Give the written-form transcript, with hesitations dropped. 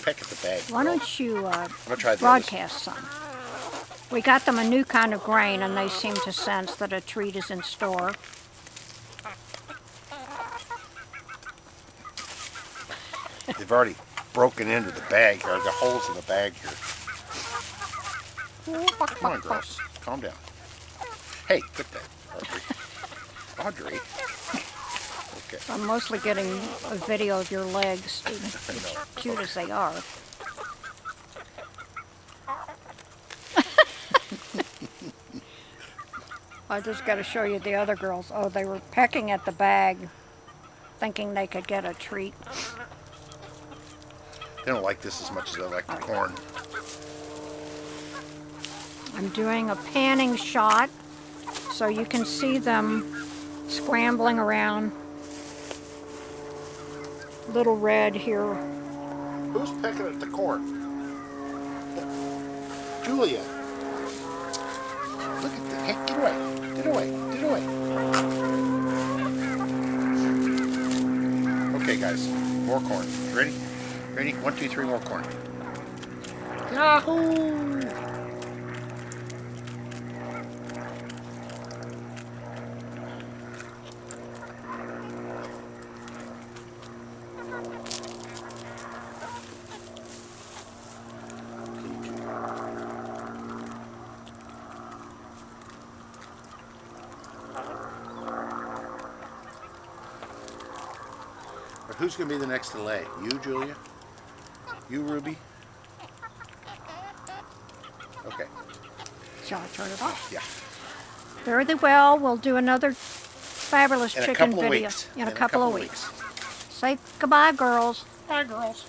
peck at the bag. Why don't you try the broadcast some? We got them a new kind of grain, and they seem to sense that a treat is in store. They've already broken into the bag here. The holes in the bag here. Come on, girls. Calm down. Hey, quit that, Audrey. Audrey. Okay. I'm mostly getting a video of your legs, Stephen, as cute as they are. I just got to show you the other girls. Oh, they were pecking at the bag, thinking they could get a treat. They don't like this as much as they like the corn. I'm doing a panning shot so you can see them scrambling around. Little Red here. Who's pecking at the corn? Julia. Look at that. Hey, get away. Get away. Get away. Okay, guys. More corn. Ready? Ready? 1, 2, 3, more corn. Yahoo! Who's going to be the next to lay? You, Julia? You, Ruby? Okay. Shall I turn it off? Yeah. Very well. We'll do another fabulous chicken video in a couple of weeks. Say goodbye, girls. Bye, girls.